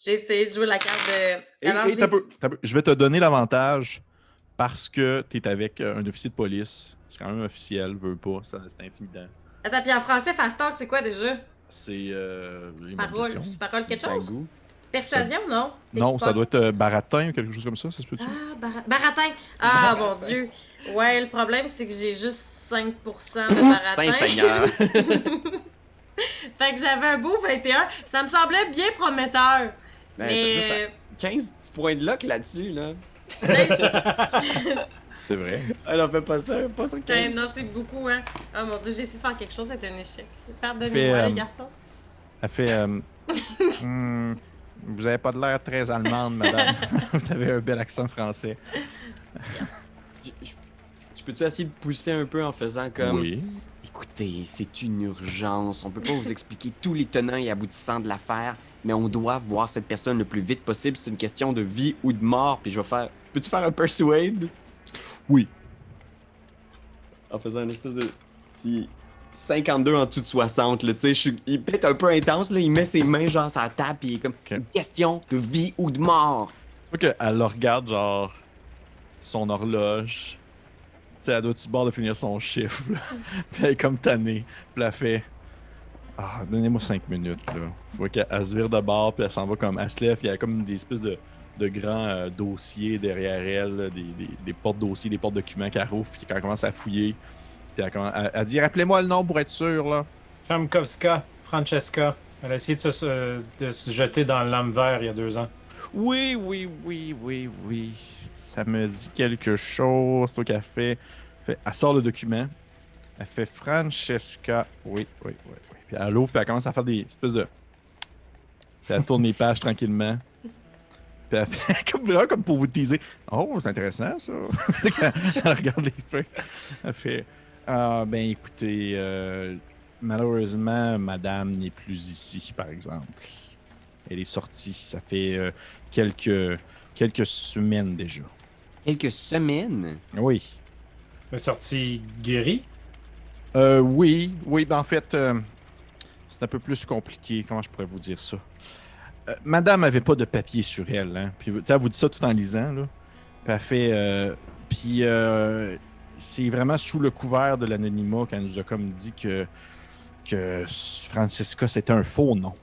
J'ai essayé de jouer la carte de... Alors, T'as peu. Je vais te donner l'avantage parce que t'es avec un officier de police. C'est quand même officiel, veux pas, c'est intimidant. Attends, puis en français, fast talk, c'est quoi déjà? C'est une bonne Parole. question. Parole quelque chose? Bagou. Persuasion, non? Non, ça Pickpocket. doit être baratin ou quelque chose comme ça se peut-tu? Ah, baratin. Ah, mon Dieu. Ouais, le problème, c'est que j'ai juste 5% de baratin. Saint-Seigneur. Fait que j'avais un beau 21. Ça me semblait bien prometteur. Ben, Mais... t'as juste 15 petits points de luck là-dessus, là. ben, C'est vrai. Alors, fais pas ça 15. non, c'est beaucoup, hein. Oh mon Dieu, j'ai essayé de faire quelque chose, c'est un échec. Pardonnez-moi, Fait, les garçons. Elle fait vous avez pas de l'air très allemande, madame. Vous avez un bel accent français. Je peux-tu essayer de pousser un peu en faisant comme... Oui. Écoutez, c'est une urgence. On peut pas vous expliquer tous les tenants et aboutissants de l'affaire, mais on doit voir cette personne le plus vite possible. C'est une question de vie ou de mort. Puis je vais faire... Peux-tu faire un persuade? Oui. En faisant une espèce de... Si... 52 en dessous de 60, là, tu sais, il est peut-être un peu intense, là, il met ses mains genre sur la table, puis il est comme, Ok. une question de vie ou de mort. Je crois qu'elle regarde, genre, son horloge. Tu sais, elle doit sur le bord de finir son chiffre, là. Puis elle est comme tannée. Puis elle fait ah, donnez-moi 5 minutes, là. Faut qu'elle se vire de bord, puis elle s'en va comme. Elle se lève, puis il y a comme des espèces de grands dossiers derrière elle, là, des portes-dossiers, des portes-documents qu'elle rouvre, puis quand elle commence à fouiller. Puis elle dit rappelez-moi le nom pour être sûr, là. Chamkowska, Francesca. Elle a essayé de se jeter dans le lame vert il y a 2 ans. Oui. Ça me dit quelque chose. C'est toi qu'elle fait. Elle sort le document. Elle fait Francesca. Oui. Puis elle l'ouvre, puis elle commence à faire des espèces de. Puis elle tourne les pages tranquillement. Puis elle fait vraiment comme pour vous teaser. Oh, c'est intéressant, ça. Elle regarde les feuilles. Elle fait ah, ben écoutez, malheureusement, madame n'est plus ici, par exemple. Elle est sortie. Ça fait quelques semaines déjà. Quelques semaines? Oui. Elle est sortie guérie. Oui. Ben en fait, c'est un peu plus compliqué. Comment je pourrais vous dire ça? Madame avait pas de papier sur elle, hein. Puis, elle vous dit ça tout en lisant, là. Puis elle fait... puis c'est vraiment sous le couvert de l'anonymat qu'elle nous a comme dit que Francesca, c'était un faux nom.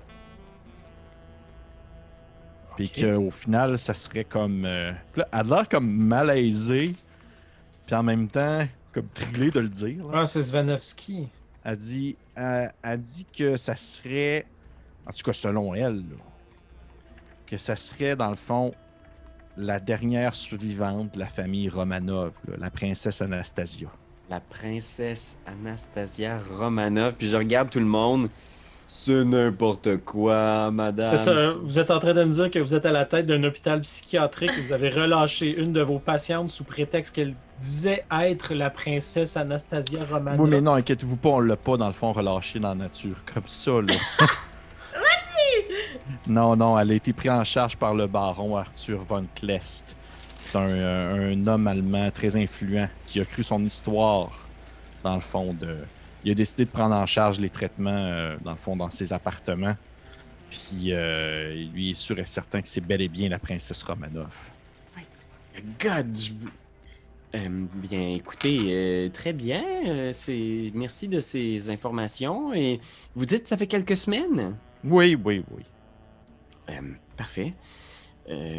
Puis qu'au final, ça serait comme... là, elle a l'air comme malaisée, puis en même temps, comme trilée de le dire. Là. Ah, c'est Svanovski. Elle dit que ça serait, en tout cas selon elle, là, que ça serait dans le fond la dernière survivante de la famille Romanov, là, la princesse Anastasia. La princesse Anastasia Romanov. Puis je regarde tout le monde. C'est n'importe quoi, madame. Ça, vous êtes en train de me dire que vous êtes à la tête d'un hôpital psychiatrique et vous avez relâché une de vos patientes sous prétexte qu'elle disait être la princesse Anastasia Romanov. Oui, mais non, inquiétez-vous pas, on l'a pas dans le fond relâché dans la nature, comme ça, là. Non, elle a été prise en charge par le baron Arthur von Klest. C'est un homme allemand très influent qui a cru son histoire, dans le fond, il a décidé de prendre en charge les traitements, dans le fond, dans ses appartements. Puis, lui est sûr et certain que c'est bel et bien la princesse Romanov. God! Bien, écoutez, très bien. Merci de ces informations. Et vous dites que ça fait quelques semaines? Oui. Parfait.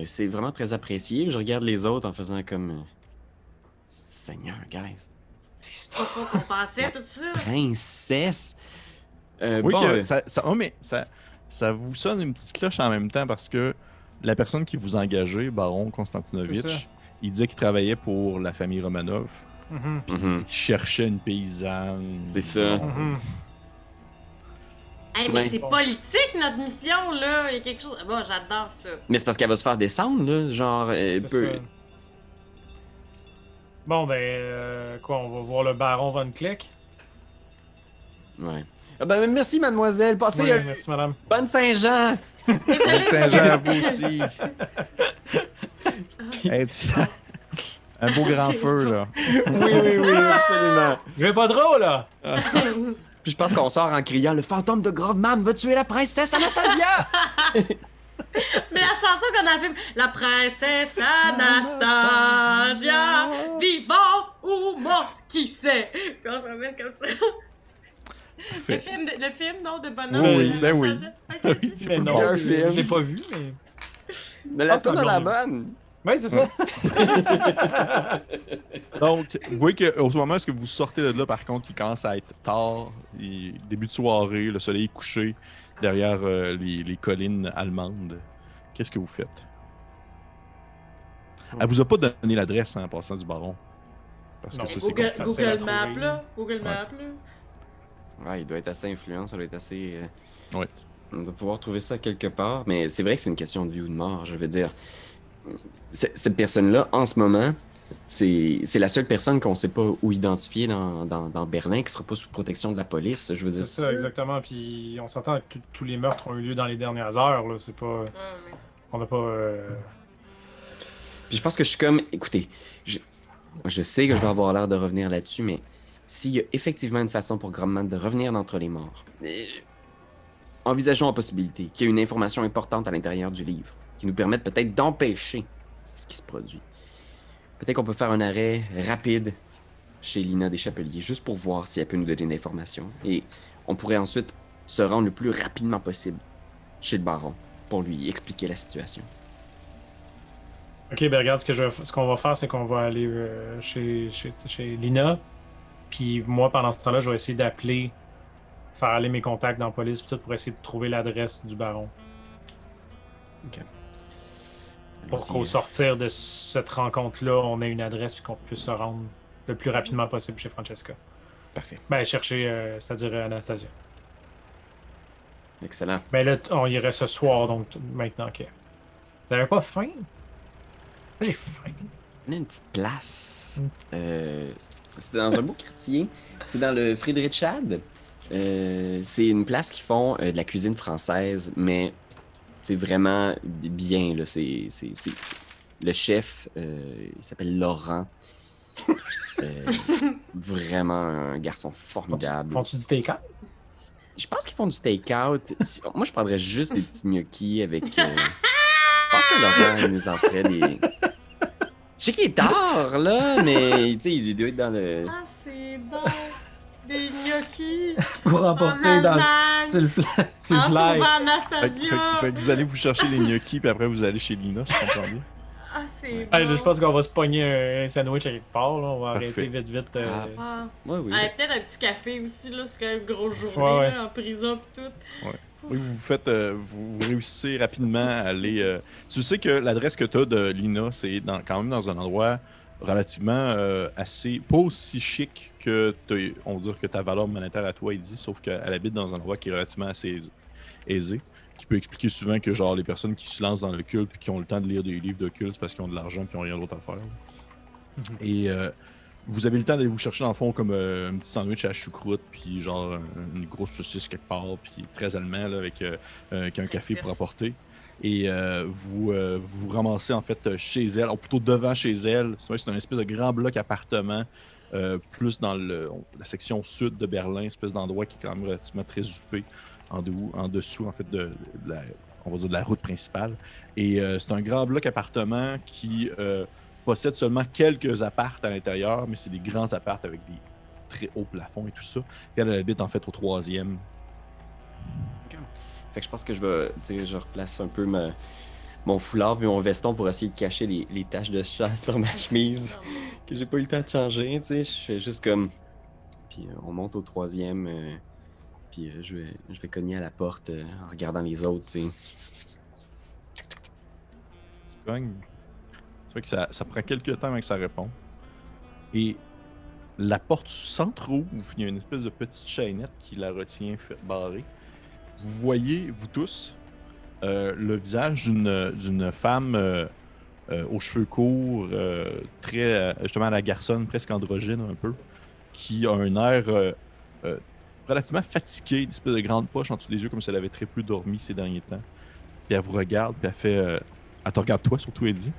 C'est vraiment très apprécié. Je regarde les autres en faisant comme... Seigneur, guys. C'est pas ça qu'on pensait, tout ça. Princesse. Oui, bon, que ça vous sonne une petite cloche en même temps parce que la personne qui vous a engagé, Baron C'est Konstantinovitch, ça. il disait qu'il travaillait pour la famille Romanov. Mhm. Puis il dit qu'il cherchait une paysanne. C'est ça. Mhm. Hey, mais Ouais. c'est politique, notre mission, là. Il y a quelque chose... Bon, j'adore ça. Mais c'est parce qu'elle va se faire descendre, là. Genre, C'est peu... ça. Bon, quoi, on va voir le baron Von Kleck? Ouais. Ah ben, merci, mademoiselle. Passez Oui, merci, madame. bonne Saint-Jean. Bonne Saint-Jean à vous aussi. Être fier. Un beau grand feu, là. Oui, absolument. Je vais pas trop, là! Puis je pense qu'on sort en criant « Le fantôme de Grove-Mam va tuer la princesse Anastasia! » Mais chanson qu'on a dans le film. La princesse Anastasia, vivante ou morte, qui sait? Puis on se ramène comme ça. Parfait. Le film, non, de bonhomme. Oui, ben oui. Ok. Oui, c'est Mais pas non, un grave. je film. l'ai pas vu, mais. De la pense tourne qu'on à la l'a bonne. Ouais, c'est ça. Donc, vous voyez qu'au moment où vous sortez de là, par contre, il commence à être tard, début de soirée, le soleil est couché derrière les collines allemandes. Qu'est-ce que vous faites? Elle vous a pas donné l'adresse en passant du baron. Parce Non. que ça, c'est Google, comme facile à Google Maps, trouver. là. Google Ouais. Maps, là. Ouais, il doit être assez influent, ça doit être assez. Ouais. On doit pouvoir trouver ça quelque part, mais c'est vrai que c'est une question de vie ou de mort. Je veux dire, cette personne-là, en ce moment, c'est la seule personne qu'on ne sait pas où identifier dans Berlin, qui ne sera pas sous protection de la police. Je veux dire, C'est ça, exactement. Puis on s'entend que tous les meurtres ont eu lieu dans les dernières heures. Là. C'est pas. Mais... On n'a pas. Puis je pense que je suis comme, écoutez, je sais que je vais avoir l'air de revenir là-dessus, mais s'il y a effectivement une façon pour Grumman de revenir d'entre les morts, envisageons la possibilité qu'il y ait une information importante à l'intérieur du livre qui nous permette peut-être d'empêcher ce qui se produit. Peut-être qu'on peut faire un arrêt rapide chez Lina des Chapeliers, juste pour voir si elle peut nous donner une information. Et on pourrait ensuite se rendre le plus rapidement possible chez le baron pour lui expliquer la situation. Ok, ben regarde, ce qu'on va faire, c'est qu'on va aller chez Lina. Puis moi, pendant ce temps-là, je vais essayer d'appeler, faire aller mes contacts dans la police, puis tout pour essayer de trouver l'adresse du baron. Pour Allons-y. qu'au sortir de cette rencontre-là, on ait une adresse puis qu'on puisse se rendre le plus rapidement possible chez Francesca. Parfait. Ben, chercher, c'est-à-dire Anastasia. Excellent. Ben là, on irait ce soir, donc maintenant, ok. Vous n'avez pas faim? Moi, j'ai faim. On a une petite place. C'est dans un beau quartier. C'est dans le Friedrichshain. C'est une place qui font de la cuisine française, mais c'est vraiment bien. Là. Le chef, il s'appelle Laurent. Vraiment un garçon formidable. Font-tu du take-out? Je pense qu'ils font du take-out. Moi, je prendrais juste des petits gnocchis avec. Je pense que Laurent il nous en ferait des. Je sais qu'il est tard, là, mais tu sais, il doit être dans le. Ah, c'est bon! Des gnocchis! Pour En emporter dans Allemagne! sur le fly. En fly. sauvant Fait Anastasia! que vous allez vous chercher les gnocchis, puis après vous allez chez Lina, si je comprends bien. Ah, c'est Allez, bon! je pense qu'on va se pogner un sandwich à quelque part. Là. On va Parfait. arrêter vite. Ah. Ah. Ouais, oui. Ah, peut-être un petit café aussi, là, c'est quand même une grosse journée, Ouais. là, en prison pis tout. Oui, vous faites, vous réussissez rapidement à aller. Tu sais que l'adresse que tu as de Lina, c'est quand même dans un endroit relativement assez. Pas aussi chic que, on va dire, que ta valeur monétaire à toi est dit, sauf qu'elle habite dans un endroit qui est relativement assez aisé. Qui peut expliquer souvent que, genre, les personnes qui se lancent dans le culte et qui ont le temps de lire des livres de culte, c'est parce qu'ils ont de l'argent et qu'ils n'ont rien d'autre à faire. Et vous avez le temps d'aller vous chercher dans le fond comme un petit sandwich à choucroute, puis genre une grosse saucisse quelque part, puis très allemand là, avec un café pour apporter. Et vous vous ramassez en fait chez elle, ou plutôt devant chez elle. C'est un espèce de grand bloc appartement, plus dans la section sud de Berlin, une espèce d'endroit qui est quand même relativement très huppé en dessous en fait on va dire de la route principale. Et c'est un grand bloc appartement qui possède seulement quelques appartes à l'intérieur, mais c'est des grands appartes avec des très hauts plafonds et tout ça. Et elle habite en fait au 3e. Fait que je pense que je replace un peu mon foulard puis mon veston pour essayer de cacher les taches de chat sur ma chemise que j'ai pas eu le temps de changer, tu sais. Je fais juste comme. Puis on monte au 3e, puis je vais cogner à la porte en regardant les autres, tu sais. Tu cognes. C'est vrai que ça prend quelques temps avant que ça réponde. Et la porte s'entrouvre, il y a une espèce de petite chaînette qui la retient barrée. Vous voyez, vous tous, le visage d'une femme aux cheveux courts, très justement à la garçonne, presque androgyne un peu, qui a un air relativement fatigué, une espèce de grande poche en dessous des yeux, comme si elle avait très peu dormi ces derniers temps. Puis elle vous regarde, puis elle fait... elle te regarde toi, surtout, elle dit.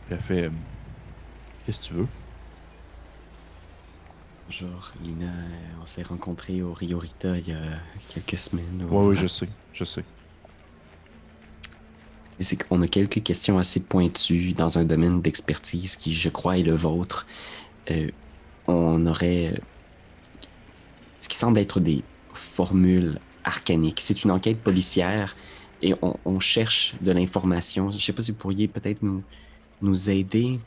Puis elle fait... Qu'est-ce que tu veux? Bonjour, Lina, on s'est rencontrés au Rio Rita il y a quelques semaines. Oui, je sais. c'est qu'on a quelques questions assez pointues dans un domaine d'expertise qui, je crois, est le vôtre. On aurait ce qui semble être des formules arcaniques. C'est une enquête policière et on cherche de l'information. Je ne sais pas si vous pourriez peut-être nous aider.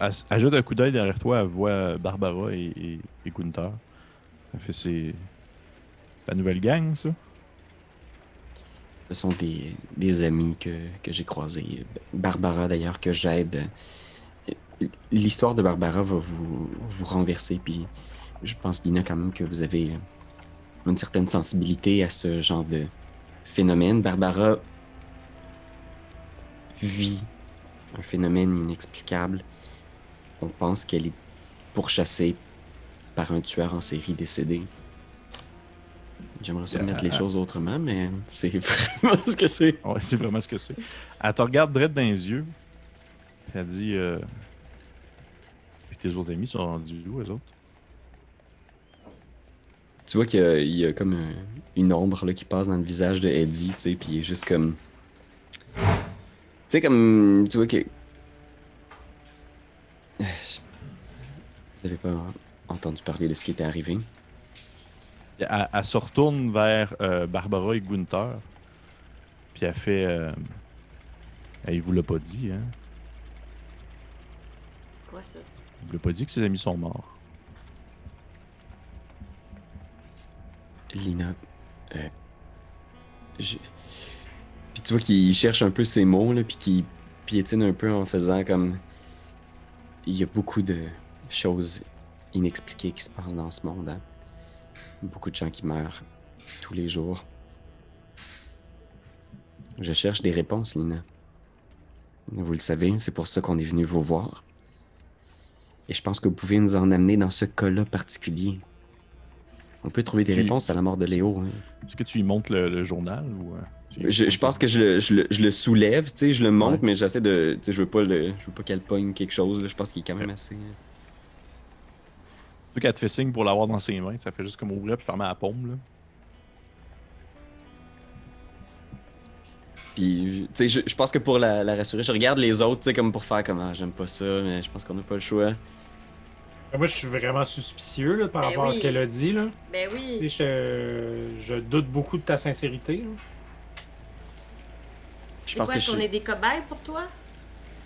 Elle jette un coup d'œil derrière toi, elle voit Barbara et Gunther. Elle fait la nouvelle gang, ça? Ce sont des amis que j'ai croisés. Barbara, d'ailleurs, que j'aide. L'histoire de Barbara va vous renverser, puis je pense, Lina, quand même, que vous avez une certaine sensibilité à ce genre de phénomène. Barbara vit un phénomène inexplicable. On pense qu'elle est pourchassée par un tueur en série décédé. J'aimerais ça mettre les choses autrement, mais c'est vraiment ce que c'est. Ouais, c'est vraiment ce que c'est. Elle te regarde direct dans les yeux. Puis elle dit puis tes autres amis sont rendus où, eux autres? Tu vois qu'il y a comme une ombre là, qui passe dans le visage de Eddie, tu sais, puis il est juste comme... Tu sais, comme... Tu vois que... Vous avez pas entendu parler de ce qui était arrivé? Elle se retourne vers Barbara et Gunther. Puis elle fait il vous l'a pas dit, hein? Quoi ça? Il vous l'a pas dit que ses amis sont morts. Lina... Puis tu vois qu'il cherche un peu ses mots, là, puis qu'il piétine un peu en faisant comme... Il y a beaucoup de choses inexpliquées qui se passent dans ce monde, hein? Beaucoup de gens qui meurent tous les jours. Je cherche des réponses, Lina. Vous le savez, c'est pour ça qu'on est venu vous voir. Et je pense que vous pouvez nous en amener dans ce cas-là particulier. On peut trouver des réponses à la mort de Léo. Hein. Est-ce que tu lui montres le journal ou je pense que je le soulève, tu sais, je le montre, Ouais. mais j'essaie de, tu sais, je veux pas qu'elle pogne quelque chose. Là. Je pense qu'il est quand même assez. Tu qu'elle te fait signe pour l'avoir dans ses mains, ça fait juste comme ouvrir puis fermer la paume là. Puis, tu sais, je pense que pour la rassurer, je regarde les autres, tu sais, comme pour faire comme ah, j'aime pas ça, mais je pense qu'on n'a pas le choix. Moi, je suis vraiment suspicieux là, par Ben rapport à ce oui. qu'elle a dit. Là. Ben Et oui. je doute beaucoup de ta sincérité. Là. Je C'est pense quoi, que est-ce qu'on est des cobayes pour toi?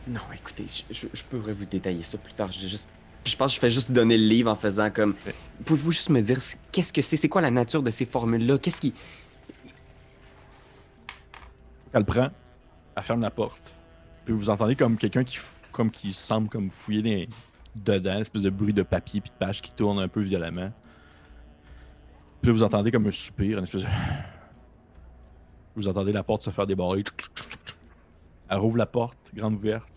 Non, écoutez, je pourrais vous détailler ça plus tard. Je pense que je fais juste donner le livre en faisant comme. Ouais. Pouvez-vous juste me dire qu'est-ce que c'est quoi la nature de ces formules-là? Qu'est-ce qui. Elle prend, elle ferme la porte. Puis vous entendez comme quelqu'un qui semble comme fouiller dedans, une espèce de bruit de papier puis de page qui tourne un peu violemment. Puis là, vous entendez comme un soupir, une espèce de... Vous entendez la porte se faire débarrer. Elle rouvre la porte, grande ouverte.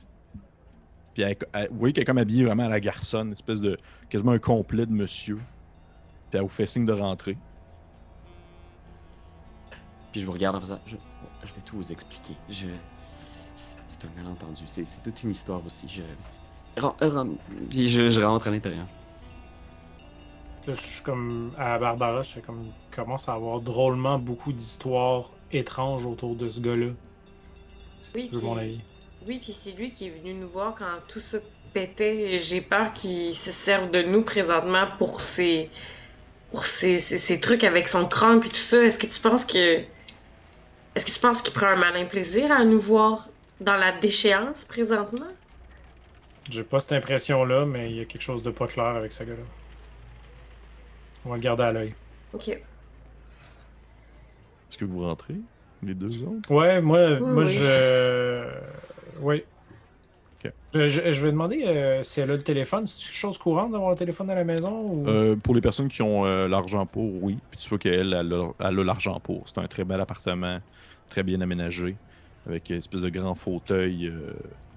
Puis vous voyez qu'elle est comme habillée vraiment à la garçonne, une espèce de... quasiment un complet de monsieur. Puis elle vous fait signe de rentrer. Puis je vous regarde en faisant. Je vais tout vous expliquer. C'est un malentendu. C'est toute une histoire aussi. Puis je rentre à l'intérieur. Là, je suis comme à Barbara, je commence à avoir drôlement beaucoup d'histoires étranges autour de ce gars-là. Si Oui, tu veux puis- mon avis. Oui, puis c'est lui qui est venu nous voir quand tout ça pétait. Et j'ai peur qu'il se serve de nous présentement pour ses trucs avec son crâne puis tout ça. Est-ce que tu penses qu'il prend un malin plaisir à nous voir dans la déchéance présentement? J'ai pas cette impression-là, mais il y a quelque chose de pas clair avec ce gars-là. On va le garder à l'œil. Ok. Est-ce que vous rentrez, les deux autres? Ouais, moi oui. je. Oui. Ok. Je vais demander si elle a le téléphone. C'est une chose courante d'avoir le téléphone à la maison ou... Pour les personnes qui ont l'argent pour, oui. Puis tu vois qu'elle a l'argent pour. C'est un très bel appartement, très bien aménagé, avec une espèce de grands fauteuils,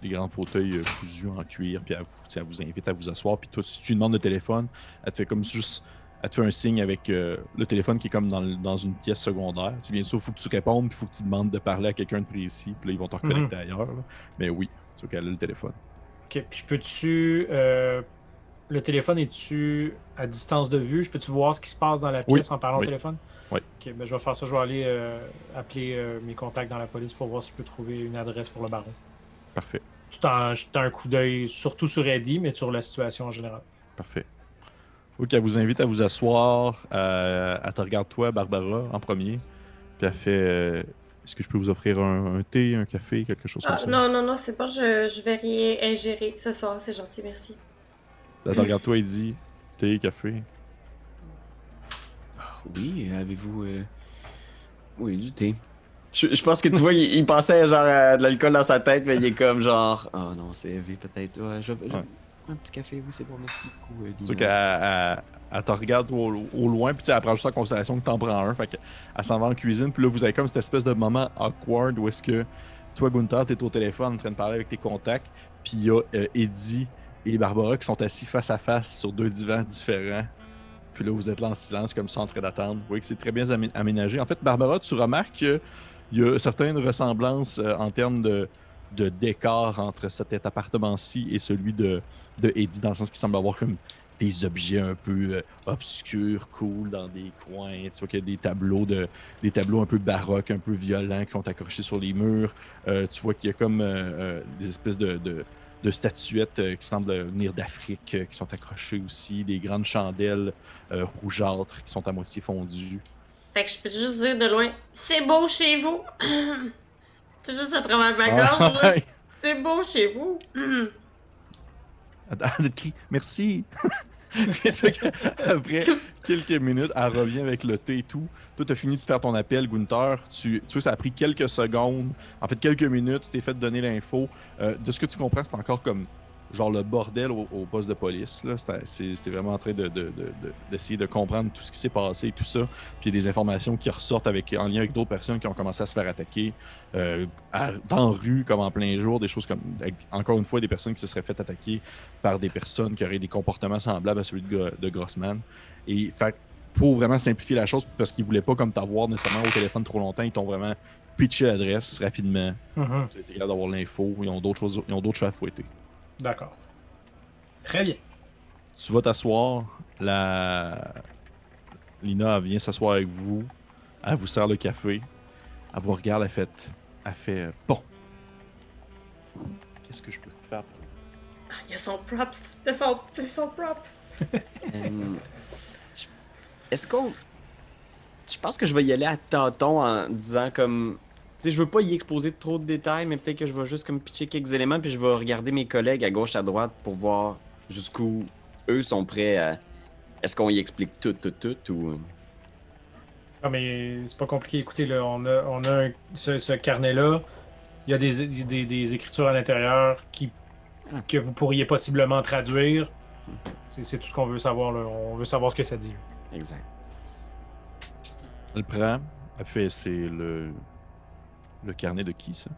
des grands fauteuils cousus en cuir. Puis elle vous invite à vous asseoir. Puis toi, si tu lui demandes le téléphone, elle te fait comme juste... Elle te fait un signe avec le téléphone qui est comme dans une pièce secondaire. C'est bien sûr, il faut que tu répondes, puis il faut que tu demandes de parler à quelqu'un de précis. Puis là, ils vont te reconnecter ailleurs. Là. Mais oui, c'est sûr qu'elle a le téléphone. Ok, puis peux-tu... le téléphone, es-tu à distance de vue? Je peux-tu voir ce qui se passe dans la Oui, pièce en parlant au oui. téléphone? Ouais. Ok, ben je vais faire ça. Je vais aller appeler mes contacts dans la police pour voir si je peux trouver une adresse pour le baron. Parfait. Tout en jetant un coup d'œil, surtout sur Eddie, mais sur la situation en général. Parfait. Ok, elle vous invite à vous asseoir. Elle te regarde toi, Barbara, en premier. Puis elle fait est-ce que je peux vous offrir un thé, un café, quelque chose comme Ah, ça? non, non, non, c'est bon, je vais rien ingérer ce soir, c'est gentil, merci. Elle te regarde toi et dit thé, café. Oui, avez-vous. Oui, du thé. Je pense que tu vois, il pensait genre à de l'alcool dans sa tête, mais il est comme genre. Oh non, c'est élevé peut-être. Ouais, Ouais. un petit café, oui, c'est bon, merci beaucoup, Surtout Lina. qu'elle te regarde au loin, puis tu sais, elle prend juste en considération que t'en prends un. Fait qu'elle s'en va en cuisine, puis là, vous avez comme cette espèce de moment awkward où est-ce que toi, Gunther, t'es au téléphone en train de parler avec tes contacts, puis il y a Eddie et Barbara qui sont assis face à face sur deux divans différents. Puis là, vous êtes là en silence, comme ça, en train d'attendre. Vous voyez que c'est très bien aménagé. En fait, Barbara, tu remarques qu'il y a certaines ressemblances en termes de décor entre cet appartement-ci et celui de Eddie, dans le sens qu'il semble avoir comme des objets un peu obscurs, cool, dans des coins. Tu vois qu'il y a des tableaux un peu baroques, un peu violents qui sont accrochés sur les murs. Tu vois qu'il y a comme des espèces de statuettes qui semblent venir d'Afrique, qui sont accrochées aussi, des grandes chandelles rougeâtres qui sont à moitié fondues. Fait que je peux juste dire de loin, c'est beau chez vous. C'est juste à travers ma gorge, là. Ah, C'est beau chez vous. elle te crie merci. Puis tu vois qu'après quelques minutes, elle revient avec le thé et tout. Toi, tu as fini de faire ton appel, Gunther. Tu vois, ça a pris quelques secondes. En fait, quelques minutes, tu t'es fait donner l'info. De ce que tu comprends, c'est encore comme genre le bordel au poste de police. Là. C'est vraiment en train d'essayer de comprendre tout ce qui s'est passé et tout ça. Puis il y a des informations qui ressortent en lien avec d'autres personnes qui ont commencé à se faire attaquer dans la rue, comme en plein jour, des choses comme, encore une fois, des personnes qui se seraient fait attaquer par des personnes qui auraient des comportements semblables à celui de Grossman. Et fait, pour vraiment simplifier la chose, parce qu'ils voulaient pas comme t'avoir nécessairement au téléphone trop longtemps, ils t'ont vraiment pitché l'adresse rapidement. Mhm. Tu été capable d'avoir l'info. Ils ont d'autres choses, ils ont d'autres choses à fouetter. D'accord. Très bien. Tu vas t'asseoir. Lina elle vient s'asseoir avec vous. Elle vous sert le café. Elle vous regarde. Elle fait bon. Qu'est-ce que je peux faire pour vous? Ah, il y a son props. Il y a son prop. Je- Est-ce qu'on. Je pense que je vais y aller à tâtons en disant comme. Tu sais, je veux pas y exposer trop de détails, mais peut-être que je vais juste comme pitcher quelques éléments, puis je vais regarder mes collègues à gauche, à droite pour voir jusqu'où eux sont prêts à. Est-ce qu'on y explique tout ou. Ah, mais c'est pas compliqué. Écoutez, là, ce carnet-là. Il y a des écritures à l'intérieur que vous pourriez possiblement traduire. C'est tout ce qu'on veut savoir, là. On veut savoir ce que ça dit. Exact. Elle prend. Elle fait c'est le carnet de qui, ça?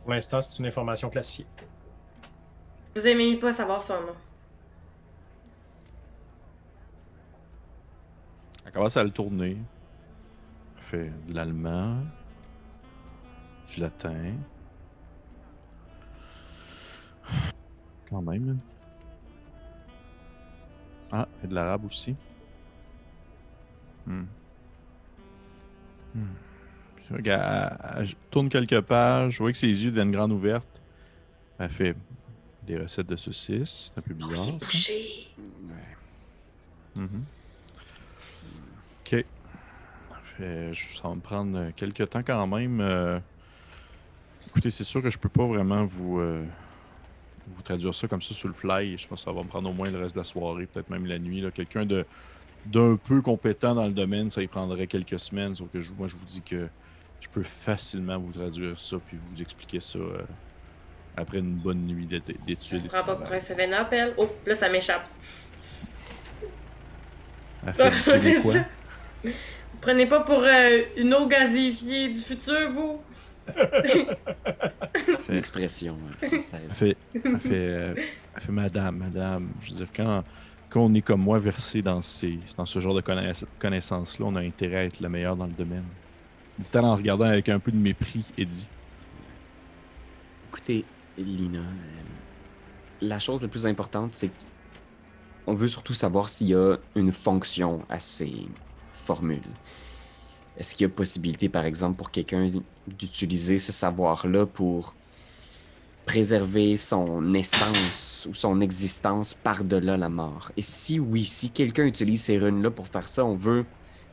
Pour l'instant, c'est une information classifiée. Vous aimez pas savoir son nom. Elle commence à le tourner. Elle fait de l'allemand. Du latin. Quand même. Ah, et de l'arabe aussi. Puis, regarde, elle tourne quelques pages. Je vois que ses yeux deviennent grandes ouvertes. Elle fait des recettes de saucisses. C'est un peu Oh, bizarre. il est ça. bouché. Ouais. Mhm. Ok. Ça va me prendre quelques temps quand même. Écoutez, c'est sûr que je peux pas vraiment vous traduire ça comme ça sur le fly. Je pense que ça va me prendre au moins le reste de la soirée, peut-être même la nuit. Quelqu'un d'un peu compétent dans le domaine, ça y prendrait quelques semaines. Sauf que moi, je vous dis que je peux facilement vous traduire ça puis vous expliquer ça après une bonne nuit Je d'études. me et de prends pas pour travail. un 7-up, elle. Oh, là, ça m'échappe. Elle fait du C'est c'est quoi? ça. Vous prenez pas pour une eau gazifiée du futur, vous? C'est une expression française. Elle fait madame. Je veux dire, quand on est comme moi versé dans ce genre de connaissances-là, on a intérêt à être le meilleur dans le domaine. Dit-elle en regardant avec un peu de mépris, Eddie. Écoutez, Lina, la chose la plus importante, c'est qu'on veut surtout savoir s'il y a une fonction à ces formule. Est-ce qu'il y a possibilité, par exemple, pour quelqu'un d'utiliser ce savoir-là pour préserver son essence ou son existence par-delà la mort? Et si oui, si quelqu'un utilise ces runes-là pour faire ça, on veut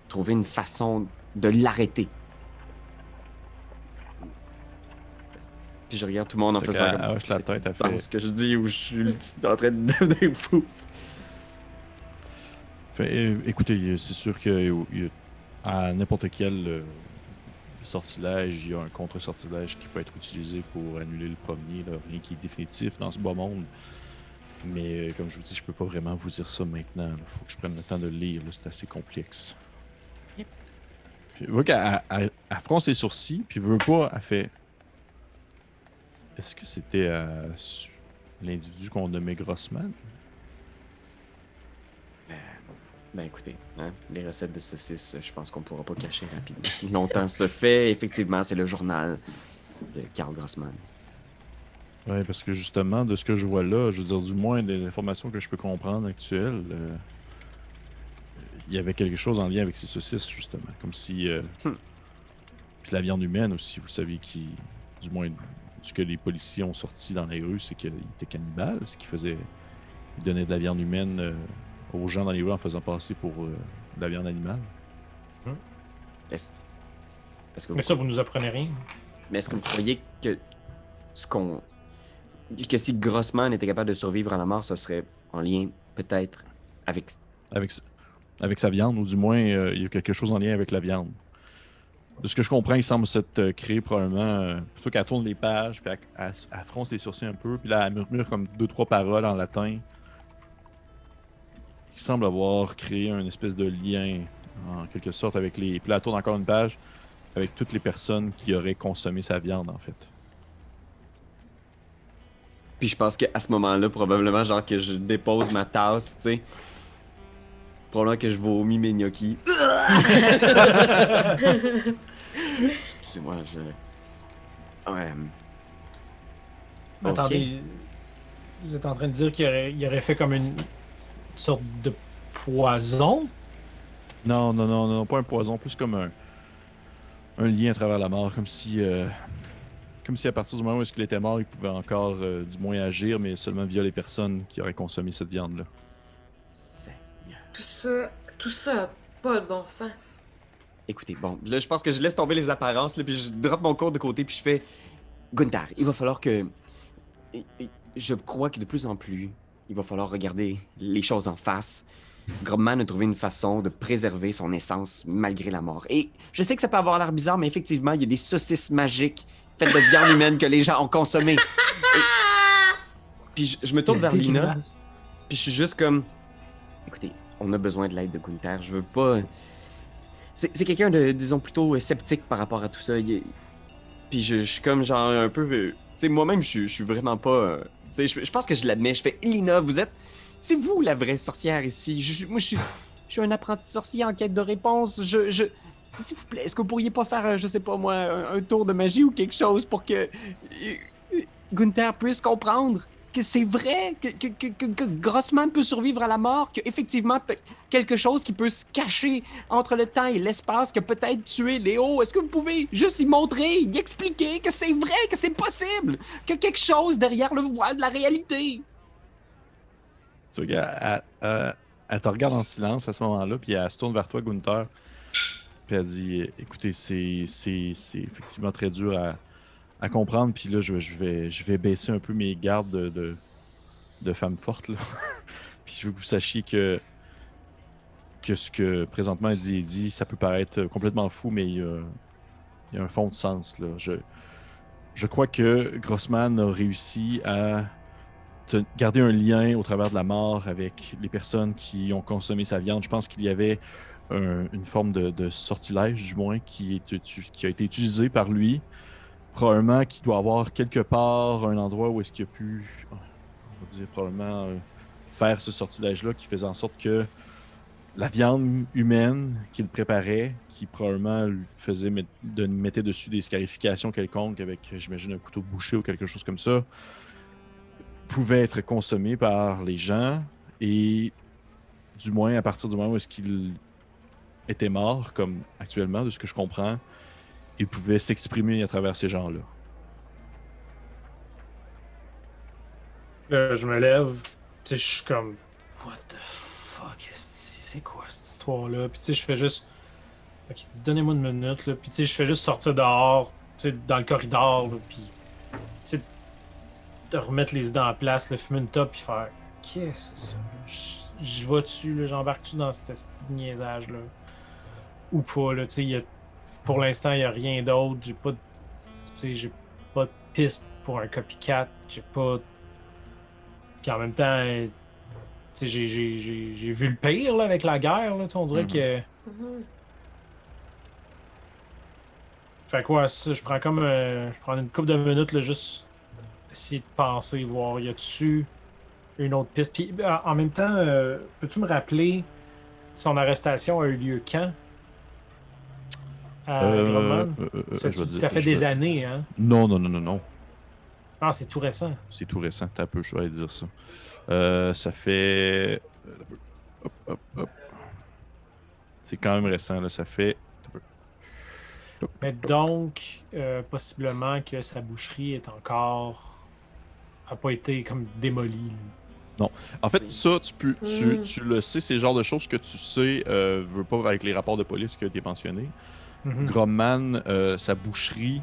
trouver une façon de l'arrêter. Puis je regarde tout le monde en Fait faisant qu'elle comme... hoche la tête, tu elle penses fait- ce que je dis ou je suis en train de devenir fou? Écoutez, c'est sûr que à n'importe quel sortilège, il y a un contre-sortilège qui peut être utilisé pour annuler le premier. Là. Rien qui est définitif dans ce bas monde. Mais comme je vous dis, je peux pas vraiment vous dire ça maintenant. Il faut que je prenne le temps de le lire. là. C'est assez complexe. Puis, vous voyez qu'elle fronce ses sourcils, puis veut pas, elle fait... Est-ce que c'était l'individu qu'on nommait Grossman? Ben écoutez, hein, les recettes de saucisses, je pense qu'on pourra pas cacher rapidement. Longtemps se fait, effectivement, c'est le journal de Karl Grossman. Oui, parce que justement, de ce que je vois là, je veux dire, du moins des informations que je peux comprendre actuelles, il y avait quelque chose en lien avec ces saucisses, justement. Comme si... Puis la viande humaine aussi, vous savez, qui... Du moins, ce que les policiers ont sorti dans les rues, c'est qu'il était cannibale, ce qui faisait... Il donnait de la viande humaine aux gens dans les rues en faisant passer pour de la viande animale. Est-ce que Mais ça, vous nous apprenez rien. Mais est-ce que vous croyez que que si Grossman était capable de survivre à la mort, ce serait en lien peut-être avec... Avec sa viande, ou du moins, il y a quelque chose en lien avec la viande. De ce que je comprends, il semble s'être créé probablement, plutôt qu'elle tourne les pages, puis elle fronce les sourcils un peu, puis là, elle murmure comme 2-3 paroles en latin. Il semble avoir créé un espèce de lien, en quelque sorte, avec les... Puis là, elle tourne encore une page, avec toutes les personnes qui auraient consommé sa viande, en fait. Puis je pense qu'à ce moment-là, probablement, genre que je dépose ma tasse, tu sais. Probablement que je vomis mes gnocchis. Excusez-moi, Ouais. Ok. Attendez, vous êtes en train de dire qu'il aurait fait comme une sorte de poison? Non, pas un poison, plus comme un lien à travers la mort, comme si à partir du moment où il était mort, il pouvait encore du moins agir, mais seulement via les personnes qui auraient consommé cette viande-là. Seigneur. Tout ça a pas de bon sens. Écoutez, bon, là, je pense que je laisse tomber les apparences, là, puis je drop mon cours de côté, puis je fais... Gunther, il va falloir que... Je crois que de plus en plus, il va falloir regarder les choses en face. Grobman a trouvé une façon de préserver son essence malgré la mort. Et je sais que ça peut avoir l'air bizarre, mais effectivement, il y a des saucisses magiques faites de viande humaine que les gens ont consommées. Puis je me tourne vers Lina, puis je suis juste comme... Écoutez, on a besoin de l'aide de Gunther. Je veux pas... C'est quelqu'un de, disons, plutôt sceptique par rapport à tout ça. Puis je suis comme genre un peu... Tu sais, moi-même, je suis vraiment pas... Tu sais, je pense que je l'admets. Je fais, Lina, vous êtes... C'est vous la vraie sorcière ici. Moi, je suis un apprenti sorcier en quête de réponse. S'il vous plaît, est-ce que vous pourriez pas faire, je sais pas moi, un tour de magie ou quelque chose pour que Gunther puisse comprendre que c'est vrai, que Grossman peut survivre à la mort, qu'effectivement, quelque chose qui peut se cacher entre le temps et l'espace, que peut-être tuer Léo. Est-ce que vous pouvez juste y montrer, y expliquer que c'est vrai, que c'est possible, que quelque chose derrière le voile de la réalité? Tu vois, elle te regarde en silence à ce moment-là, puis elle se tourne vers toi, Gunther. Puis elle dit, écoutez, c'est effectivement très dur à comprendre, puis là, je vais baisser un peu mes gardes de femme forte, là. Puis je veux que vous sachiez que ce que présentement elle dit, ça peut paraître complètement fou, mais il y a un fond de sens, là. Je crois que Grossman a réussi à garder un lien au travers de la mort avec les personnes qui ont consommé sa viande. Je pense qu'il y avait une forme de sortilège, du moins, qui a été utilisé par lui. Probablement qu'il doit avoir quelque part un endroit où est-ce qu'il a pu, on va dire, probablement faire ce sortilège-là qui faisait en sorte que la viande humaine qu'il préparait, qui probablement mettait dessus des scarifications quelconques avec, j'imagine, un couteau bouché ou quelque chose comme ça, pouvait être consommée par les gens et du moins à partir du moment où est-ce qu'il était mort, comme actuellement, de ce que je comprends, il pouvait s'exprimer à travers ces gens-là. Là, je me lève, tu sais, je suis comme, what the fuck, c'est quoi cette histoire-là? Puis tu sais, je fais juste, ok, donnez-moi une minute, là. Puis tu sais, je fais juste sortir dehors, tu sais, dans le corridor, là, puis tu sais, de remettre les idées en place, le fumer une top, puis faire, qu'est-ce que c'est ça? Je vais dessus, là, j'embarque-tu dans ce petit niaisage-là? Ou pas, là, tu sais, pour l'instant, il n'y a rien d'autre, j'ai pas de, tu sais, j'ai pas de piste pour un copycat, j'ai pas. Puis en même temps, tu sais, j'ai vu le pire là, avec la guerre. Là, tu sais, on dirait que. Mhm. Fait quoi, ça, je prends comme. Je prends une couple de minutes, là, juste essayer de penser, voir, y a-tu une autre piste. Puis en même temps, peux-tu me rappeler son arrestation a eu lieu quand à Grumman? Je vais dire, Ça fait des années, hein? Non, non, non, non, non. Ah, c'est tout récent. C'est tout récent. T'as un peu, je vais dire ça. Ça fait. Hop, hop, hop. C'est quand même récent, là. Ça fait. Mais donc, possiblement que sa boucherie est encore. A pas été comme démolie. Non. En fait, ça, Mm. tu le sais, c'est le genre de choses que tu sais, veux pas avec les rapports de police qui ont été mentionnés. Mhm. Grumman, sa boucherie,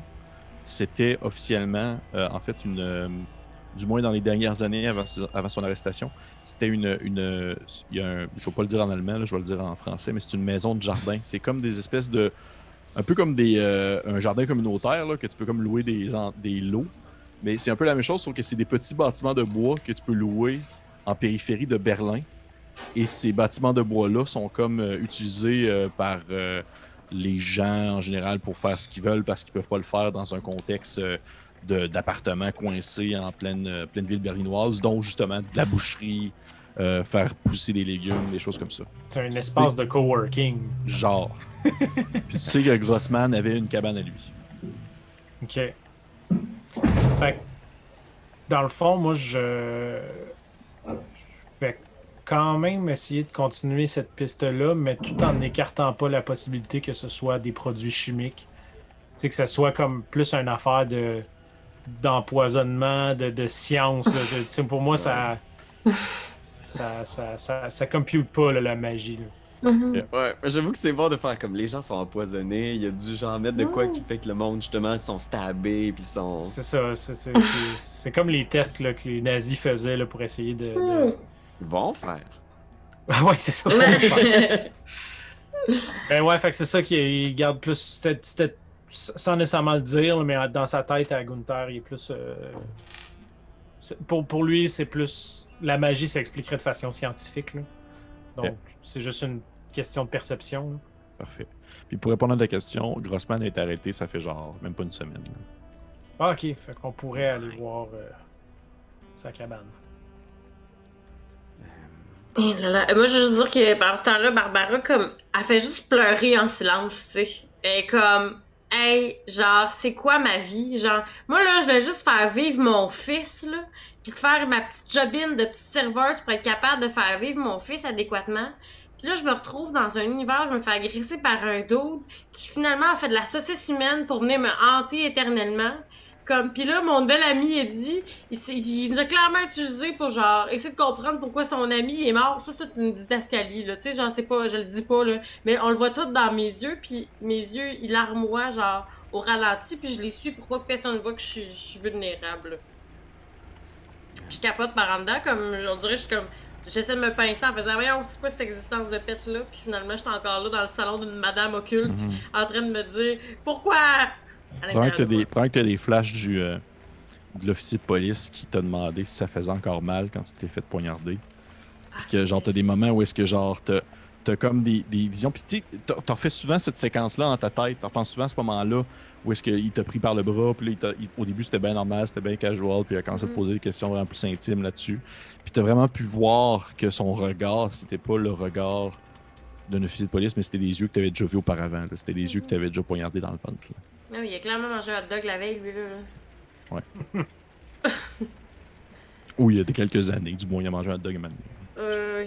c'était officiellement, en fait, du moins dans les dernières années avant son arrestation, c'était il y a je vais pas le dire en allemand, là, je vais le dire en français, mais c'est une maison de jardin. C'est comme des espèces de, un peu comme un jardin communautaire là, que tu peux comme louer des lots. Mais c'est un peu la même chose, sauf que c'est des petits bâtiments de bois que tu peux louer en périphérie de Berlin. Et ces bâtiments de bois-là sont comme utilisés par les gens en général pour faire ce qu'ils veulent parce qu'ils peuvent pas le faire dans un contexte d'appartements coincés en pleine ville berlinoise, dont justement de la boucherie, faire pousser des légumes, des choses comme ça. C'est un espace de coworking. Genre. Puis tu sais que Grossman avait une cabane à lui. Ok. Fait que, dans le fond, moi, je vais quand même essayer de continuer cette piste-là, mais tout en n'écartant pas la possibilité que ce soit des produits chimiques. Tu sais, que ce soit comme plus une affaire d'empoisonnement, de science. Là. Tu sais, pour moi, ça compute pas là, la magie. Là. Mhm. Ouais, j'avoue que c'est bon de faire comme les gens sont empoisonnés, il y a du genre mettre de quoi qui Mm. fait que le monde justement sont stabés puis sont. C'est ça. C'est comme les tests là, que les nazis faisaient là, pour essayer Mm. Ils vont faire. Ah ouais, c'est ça. faut le faire. Ben ouais, fait que c'est ça qu'il garde plus. C'était sans nécessairement le dire, mais dans sa tête à Gunther, il est plus. Pour lui, c'est plus. La magie s'expliquerait de façon scientifique. Là. Donc, Yeah. c'est juste une question de perception. Là. Parfait. Puis pour répondre à ta question, Grossman a été arrêté, ça fait genre même pas une semaine. Là. Ah, ok. Fait qu'on pourrait aller voir sa cabane. Et là, là. Moi, je veux juste dire que pendant ce temps-là, Barbara, comme, elle fait juste pleurer en silence, tu sais. Elle est comme, hey, genre, c'est quoi ma vie? Genre, moi, là, je vais juste faire vivre mon fils, là, puis de faire ma petite jobine de petite serveuse pour être capable de faire vivre mon fils adéquatement. Puis là, je me retrouve dans un univers, je me fais agresser par un dude qui finalement a fait de la saucisse humaine pour venir me hanter éternellement. Comme, pis là, mon bel ami, il dit, il nous a clairement utilisé pour, genre, essayer de comprendre pourquoi son ami est mort. Ça, c'est une didascalie, là. Tu sais, j'en sais pas, je le dis pas, là. Mais on le voit tout dans mes yeux, puis mes yeux, ils larmoient, genre, au ralenti, puis je les suis pour pas que personne voit que je suis vulnérable, là. Je capote par en dedans, comme, on dirait, je suis comme, j'essaie de me pincer en faisant, voyons, c'est quoi cette existence de pète-là? Puis finalement, je suis encore là dans le salon d'une madame occulte, en train de me dire, pourquoi? À Probablement l'intérieur de moi. que t'as des flashs de l'officier de police qui t'a demandé si ça faisait encore mal quand tu t'es fait poignarder. Puis que genre t'as des moments où est-ce que genre t'as comme des visions. Puis tu sais, t'en fais souvent cette séquence-là dans ta tête. T'en penses souvent à ce moment-là où est-ce qu'il t'a pris par le bras. Puis là, au début c'était bien normal, c'était bien casual. Puis il a commencé à te poser des questions vraiment plus intimes là-dessus. Puis t'as vraiment pu voir que son regard, c'était pas le regard d'un officier de police, mais c'était des yeux que t'avais déjà vus auparavant. Là. C'était des yeux que t'avais déjà poignardés dans le ventre. Là. Ah oui, il a clairement mangé un hot dog la veille, lui, là. Oui, il y a quelques années, du moins, il a mangé un hot dog à un moment donné. Euh,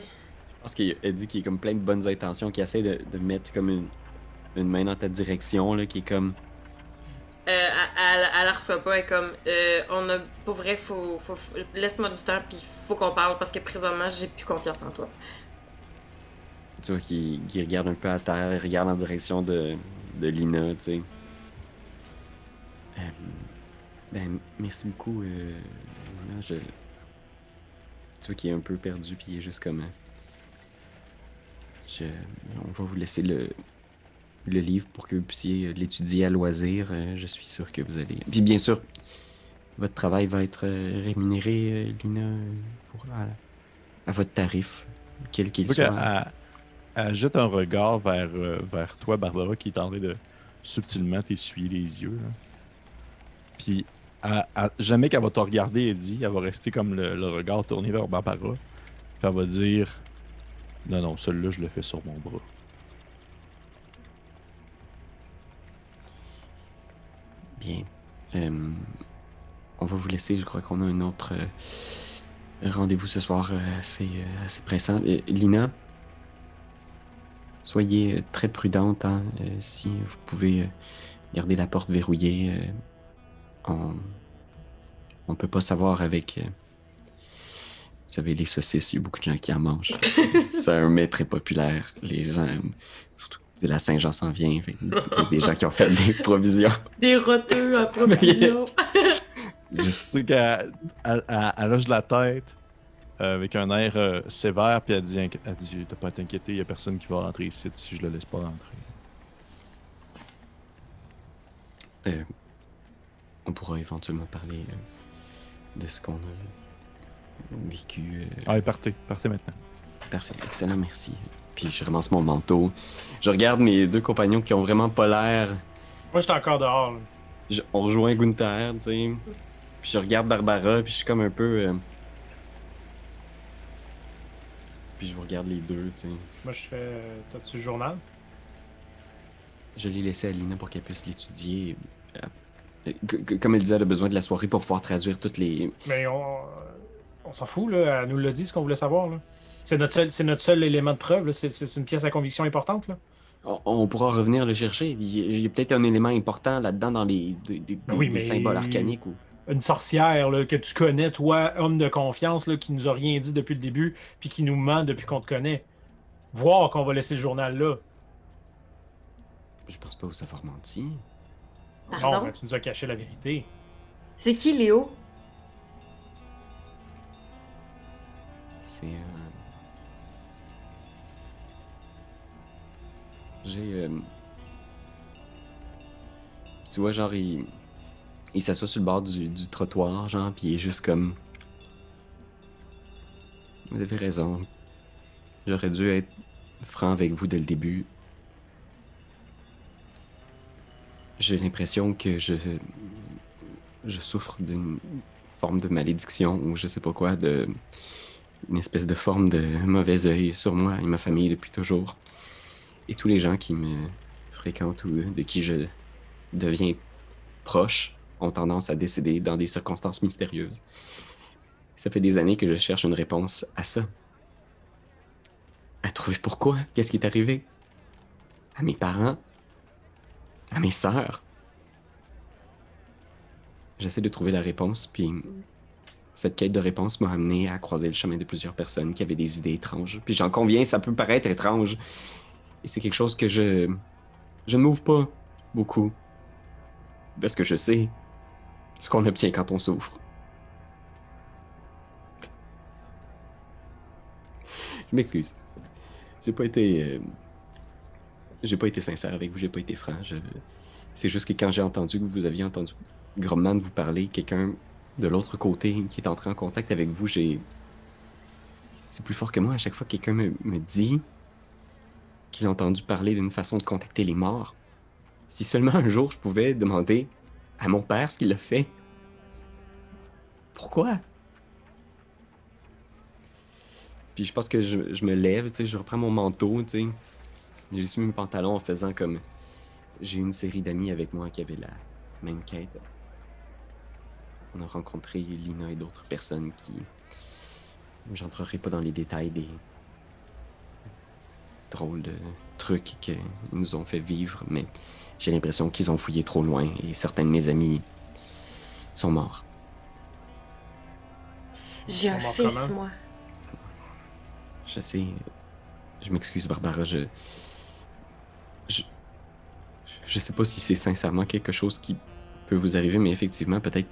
pense qu'elle dit qu'il y a comme plein de bonnes intentions, qu'il essaie de mettre comme une main dans ta direction, là, qui est comme... Elle la reçoit pas, elle est comme, on a, pour vrai, laisse-moi du temps, puis faut qu'on parle, parce que présentement, j'ai plus confiance en toi. Tu vois, qui regarde un peu à terre, il regarde en direction de Lina, tu sais. Ben, merci beaucoup, Lina, tu vois qu'il est un peu perdu, puis il est juste comme... On va vous laisser le livre pour que vous puissiez l'étudier à loisir. Je suis sûr que vous allez... Puis bien sûr, votre travail va être rémunéré, Lina, à votre tarif, quel qu'il Tu vois soit. qu'elle jette un regard vers toi, Barbara, qui est en train de subtilement t'essuyer les yeux. Là. Puis, jamais qu'elle va te regarder, elle dit, elle va rester comme le regard tourné vers Barbara. Puis elle va dire, non, non, celui-là, je le fais sur mon bras. Bien. On va vous laisser. Je crois qu'on a un autre rendez-vous ce soir assez pressant. Lina, soyez très prudente. Hein, si vous pouvez garder la porte verrouillée, on peut pas savoir avec... vous savez, les saucisses, il y a beaucoup de gens qui en mangent. C'est un mets très populaire. Les gens aiment. Surtout que la Saint-Jean s'en vient. Fait il y a des gens qui ont fait des provisions. Des roteux à provision. Juste tu sais qu'elle elle hoche la tête avec un air sévère, puis elle dit t'as pas à t'inquiéter, il y a personne qui va rentrer ici si je le laisse pas rentrer. On pourra éventuellement parler de ce qu'on a vécu. Allez, partez maintenant. Parfait, excellent, merci. Puis je ramasse mon manteau. Je regarde mes deux compagnons qui ont vraiment pas l'air. Moi, j'étais encore dehors. Là. On rejoint Gunther, tu sais. Puis je regarde Barbara, puis je suis comme un peu. Puis je vous regarde les deux, tu sais. Moi, je fais. T'as-tu le journal? Je l'ai laissé à Lina pour qu'elle puisse l'étudier. Comme elle disait, elle a besoin de la soirée pour pouvoir traduire toutes les... Mais on s'en fout, là. Elle nous l'a dit, ce qu'on voulait savoir, là. C'est notre seul élément de preuve, là. C'est une pièce à conviction importante, là. On pourra revenir le chercher. Il y a peut-être un élément important là-dedans dans des symboles arcaniques. Ou... Une sorcière là, que tu connais, toi, homme de confiance, là, qui nous a rien dit depuis le début, puis qui nous ment depuis qu'on te connaît. Voir qu'on va laisser le journal là. Je pense pas vous avoir menti. Pardon? Non, ben, tu nous as caché la vérité. C'est qui, Léo? C'est... J'ai... Tu vois, genre, il s'assoit sur le bord du trottoir, genre, puis il est juste comme... Vous avez raison. J'aurais dû être franc avec vous dès le début. J'ai l'impression que je souffre d'une forme de malédiction ou je sais pas quoi, une espèce de forme de mauvais œil sur moi et ma famille depuis toujours. Et tous les gens qui me fréquentent ou de qui je deviens proche ont tendance à décéder dans des circonstances mystérieuses. Ça fait des années que je cherche une réponse à ça. À trouver pourquoi, qu'est-ce qui est arrivé à mes parents, à mes sœurs. J'essaie de trouver la réponse, puis cette quête de réponse m'a amené à croiser le chemin de plusieurs personnes qui avaient des idées étranges. Puis j'en conviens, ça peut paraître étrange. Et c'est quelque chose que je ne m'ouvre pas beaucoup. Parce que je sais ce qu'on obtient quand on souffre. Je m'excuse. J'ai pas été sincère avec vous, j'ai pas été franc. C'est juste que quand j'ai entendu que vous aviez entendu Gromman vous parler, quelqu'un de l'autre côté qui est entré en contact avec vous, c'est plus fort que moi. À chaque fois que quelqu'un me dit qu'il a entendu parler d'une façon de contacter les morts, si seulement un jour je pouvais demander à mon père ce qu'il a fait. Pourquoi? Puis je pense que je me lève, tu sais, je reprends mon manteau, tu sais. J'ai mis mes pantalons en faisant comme... J'ai une série d'amis avec moi qui avaient la même quête. On a rencontré Lina et d'autres personnes qui... J'entrerai pas dans les détails drôles de trucs qu'ils nous ont fait vivre, mais j'ai l'impression qu'ils ont fouillé trop loin et certains de mes amis sont morts. J'ai un Comment, fils, comment? moi. Je sais. Je m'excuse, Barbara. Je sais pas si c'est sincèrement quelque chose qui peut vous arriver, mais effectivement, peut-être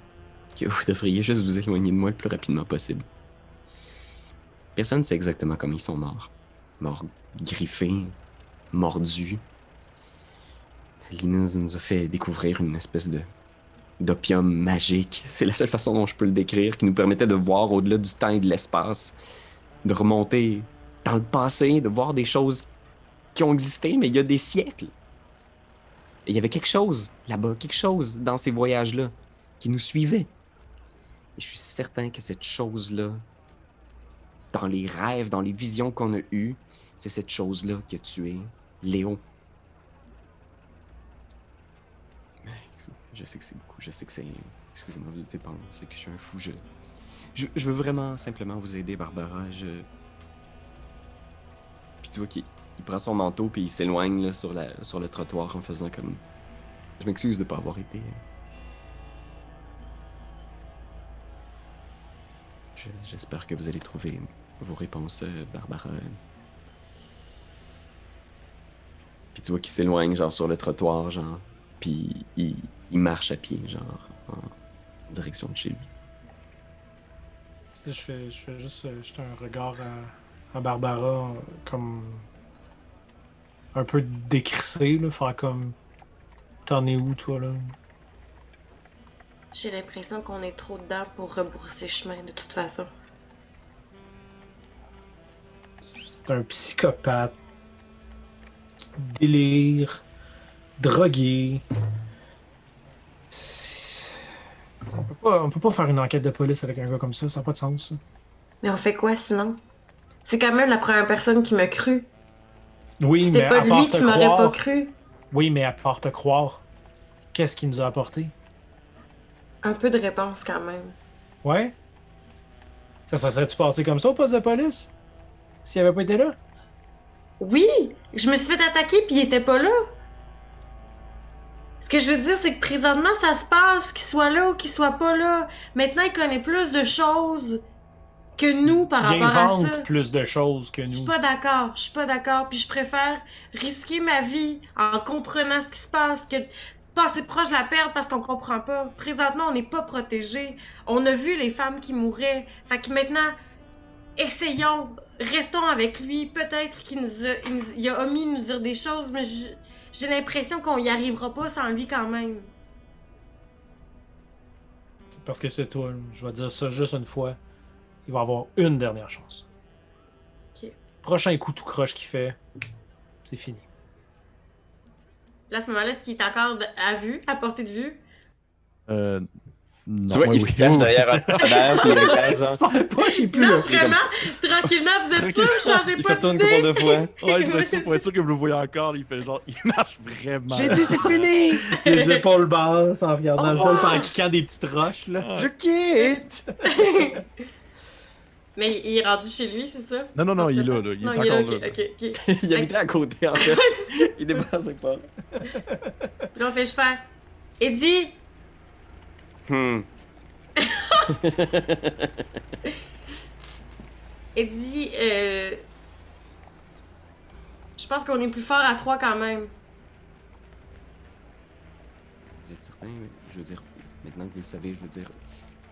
que vous devriez juste vous éloigner de moi le plus rapidement possible. Personne ne sait exactement comment ils sont morts. Morts griffés, mordus. Lina nous a fait découvrir une espèce d'opium magique. C'est la seule façon dont je peux le décrire, qui nous permettait de voir au-delà du temps et de l'espace, de remonter dans le passé, de voir des choses qui ont existé, mais il y a des siècles. Et il y avait quelque chose là-bas, quelque chose dans ces voyages-là qui nous suivait. Et je suis certain que cette chose-là, dans les rêves, dans les visions qu'on a eues, c'est cette chose-là qui a tué Léo. Je sais que c'est beaucoup, je sais que c'est... Excusez-moi de te penser, c'est que je suis un fou. Je veux vraiment simplement vous aider, Barbara. Puis tu vois qu'il prend son manteau puis il s'éloigne là, sur le trottoir en faisant comme... Je m'excuse de pas avoir été... J'espère que vous allez trouver vos réponses, Barbara. Puis tu vois qu'il s'éloigne, genre, sur le trottoir, genre... Puis il marche à pied, genre, en direction de chez lui. Je fais juste jeter un regard à Barbara, comme un peu décrissé, là, faire comme t'en es où toi là? J'ai l'impression qu'on est trop dedans pour rebrousser chemin, de toute façon. C'est un psychopathe, délire, drogué. On peut pas faire une enquête de police avec un gars comme ça n'a pas de sens. Ça. Mais on fait quoi sinon? C'est quand même la première personne qui m'a cru. Oui, Si mais c'était pas à de part lui, te tu m'aurais pas croire, cru. oui, mais à part te croire, qu'est-ce qu'il nous a apporté? Un peu de réponse quand même. Ouais? Ça serait-tu passé comme ça au poste de police? S'il avait pas été là? Oui! Je me suis fait attaquer puis il était pas là. Ce que je veux dire, c'est que présentement, ça se passe, qu'il soit là ou qu'il soit pas là. Maintenant, il connaît plus de choses que nous par Il rapport à invente ça. plus de choses que Je suis nous. pas d'accord, je suis pas d'accord, puis je préfère risquer ma vie en comprenant ce qui se passe que de passer proche de la perdre parce qu'on comprend pas. Présentement, on n'est pas protégés. On a vu les femmes qui mouraient. Fait que maintenant, essayons, restons avec lui. Peut-être il a omis de nous dire des choses, mais j'ai l'impression qu'on y arrivera pas sans lui quand même. Parce que c'est toi. Je vais dire ça juste une fois. Il va avoir une dernière chance. Ok. Prochain coup tout croche qu'il fait, c'est fini. Là, à ce moment-là, est-ce qu'il est encore à vue, à portée de vue? Non, Tu vois, ouais, il se cache derrière un tabouret, puis il regarde, genre... C'est pas, j'ai plus Non, là. vraiment, tranquillement, vous êtes sûr, changez Il se pas retourne une d'idée. couple de fois. Ouais, pour être sûr que vous le voyez encore, il fait genre, il marche vraiment. J'ai dit, c'est fini! Les épaules basses en regardant le sol, revoir! en cliquant des petites roches là. Je quitte! Mais il est rendu chez lui, c'est ça? Non, il est là, il est Non, encore il est là, là. ok. Il habitait à côté, en fait. Ouais, c'est ça. Il dépassait pas. Puis là, on fait je fais. Eddie! Eddie, je pense qu'on est plus fort à trois quand même. Vous êtes certain? Je veux dire, maintenant que vous le savez, je veux dire,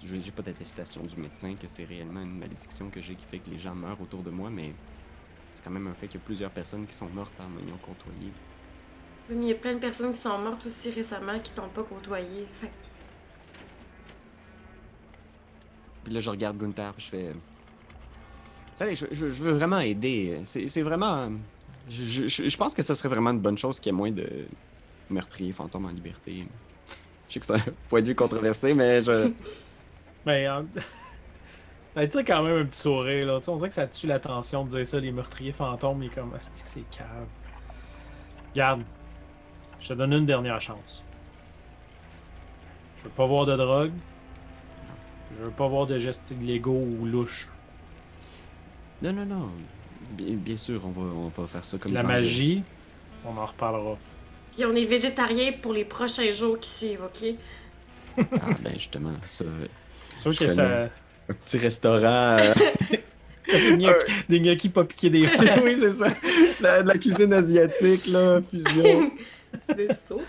j'ai pas d'attestation du médecin que c'est réellement une malédiction que j'ai qui fait que les gens meurent autour de moi, mais c'est quand même un fait qu'il y a plusieurs personnes qui sont mortes en m'ayant côtoyé. Oui, mais il y a plein de personnes qui sont mortes aussi récemment qui t'ont pas côtoyé. Fait Puis là, je regarde Gunther, puis je fais... Vous savez, je veux vraiment aider. C'est vraiment... Je pense que ce serait vraiment une bonne chose qu'il y ait moins de meurtriers fantômes en liberté. Je sais que c'est un point de vue controversé, mais je... Mais ça attire quand même un petit sourire là. Tu sais, on dirait que ça tue l'attention de dire ça, les meurtriers fantômes, il est comme asti que c'est cave. Regarde, je te donne une dernière chance. Je veux pas voir de drogue. Je veux pas voir de gestes illégaux ou louches. Non. Bien sûr, on va faire ça comme La temps. magie, on en reparlera. Puis on est végétarien pour les prochains jours qui suivent, ok? Ah, ben justement, ça. C'est sûr Je que connais. ça. Un petit restaurant. Des gnocchis pas piqués des Oui, c'est ça. La cuisine asiatique, là, fusion. C'est super.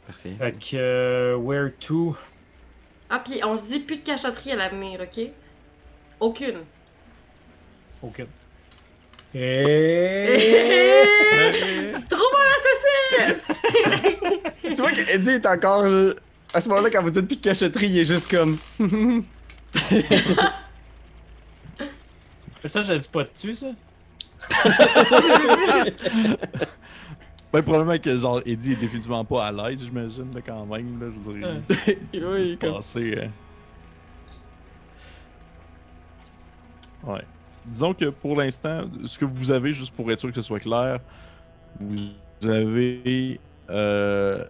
Parfait. Fait que, where to? Ah, puis on se dit plus de cachotterie à l'avenir, ok? Aucune. Aucune. Trouve un saucisse! Tu vois qu'Eddie est encore. À ce moment-là, quand vous dites plus de cachotterie, il est juste comme. Ça, je le dis pas dessus, ça? Ben, probablement que genre Eddie est définitivement pas à l'aise, j'imagine, là, quand même. Là, je dirais. Oui, C'est passé. Ouais. Disons que pour l'instant, ce que vous avez, juste pour être sûr que ce soit clair, vous avez dans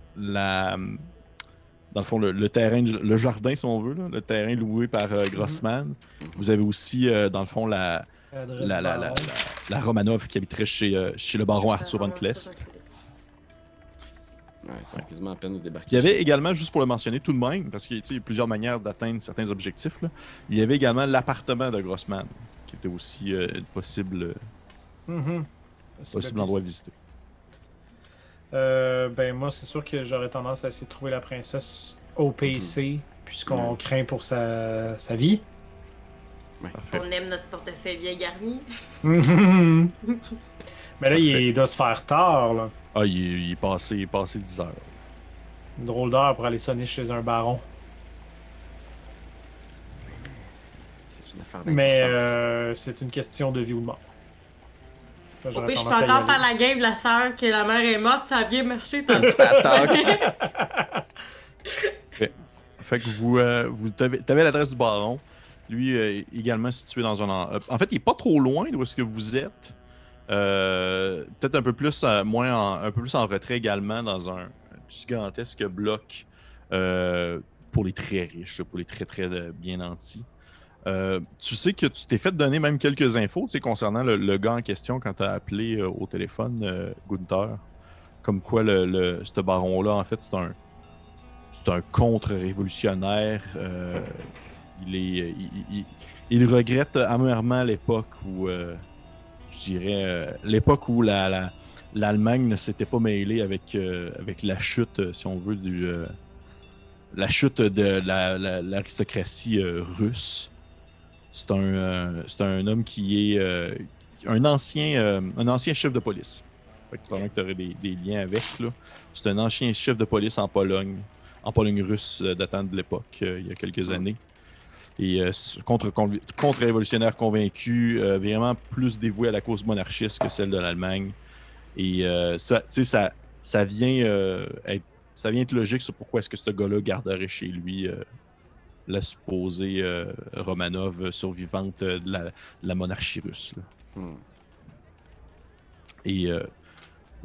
le fond, le terrain, le jardin, si on veut, là, le terrain loué par Grossman. Vous avez aussi, dans le fond, la Romanov qui habiterait chez le baron Arthur von Klest. Ouais, ça a quasiment à peine de débarquer. Il y avait également, juste pour le mentionner tout de même, parce qu'il y a plusieurs manières d'atteindre certains objectifs, là, il y avait également l'appartement de Grossman, qui était aussi possible endroit à visiter. Ben moi, c'est sûr que j'aurais tendance à essayer de trouver la princesse au PC, puisqu'on craint pour sa vie. Ouais. Parfait. On aime notre portefeuille bien garni. Mais là, il doit se faire tard, là. Ah, il est passé 10 heures. Une drôle d'heure pour aller sonner chez un baron. C'est une affaire Mais d'importance. c'est une question de vie ou de mort. Là, Au j'aurais pire, je peux tendance à y encore aller. faire la game de la sœur que la mère est morte, ça a bien marché. Tant Fast talk. Fait que vous t'avez l'adresse du baron. Lui également situé dans un... En fait, il est pas trop loin d'où est-ce que vous êtes. Peut-être un peu plus un peu plus en retrait également dans un gigantesque bloc pour les très riches, pour les très très bien nantis. Tu sais que tu t'es fait donner même quelques infos, tu sais, concernant le gars en question quand tu as appelé au téléphone, Gunther. Comme quoi ce baron-là, en fait, c'est un contre-révolutionnaire. Il regrette amèrement l'époque où, je dirais, l'époque où l'Allemagne ne s'était pas mêlée avec la chute, si on veut, la chute de l'aristocratie russe. C'est un homme qui est un ancien chef de police. Fait que probablement que tu aurais des liens avec. Là. C'est un ancien chef de police en Pologne russe datant de l'époque, il y a quelques années. Et contre-révolutionnaire convaincu, vraiment plus dévoué à la cause monarchiste que celle de l'Allemagne. Et ça vient être logique sur pourquoi est-ce que ce gars-là garderait chez lui la supposée Romanov survivante de la monarchie russe. Là. Et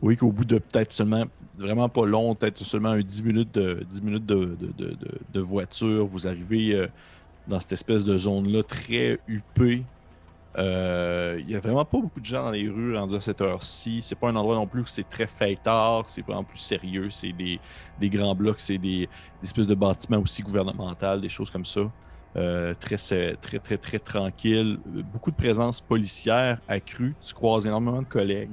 oui, qu'au bout de peut-être seulement, vraiment pas long, peut-être seulement 10 minutes de voiture, vous arrivez dans cette espèce de zone-là très huppée. Il n'y a vraiment pas beaucoup de gens dans les rues rendus à cette heure-ci. C'est pas un endroit non plus où c'est très fêtard, c'est vraiment plus sérieux. C'est des grands blocs, c'est des espèces de bâtiments aussi gouvernementaux, des choses comme ça. Très tranquille. Beaucoup de présence policière accrue. Tu croises énormément de collègues.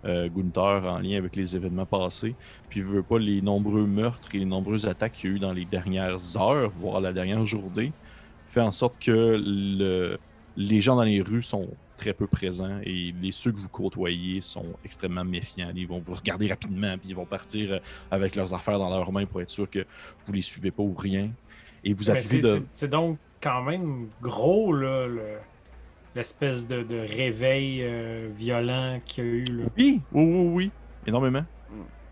Gunther en lien avec les événements passés. Puis, veut pas les nombreux meurtres et les nombreuses attaques qu'il y a eu dans les dernières heures, voire la dernière journée, fait en sorte que les gens dans les rues sont très peu présents et ceux que vous côtoyez sont extrêmement méfiants. Ils vont vous regarder rapidement puis ils vont partir avec leurs affaires dans leurs mains pour être sûr que vous les suivez pas ou rien. Et vous arrivez c'est donc quand même gros, là, l'espèce de réveil violent qu'il y a eu. Là. Oui. Énormément.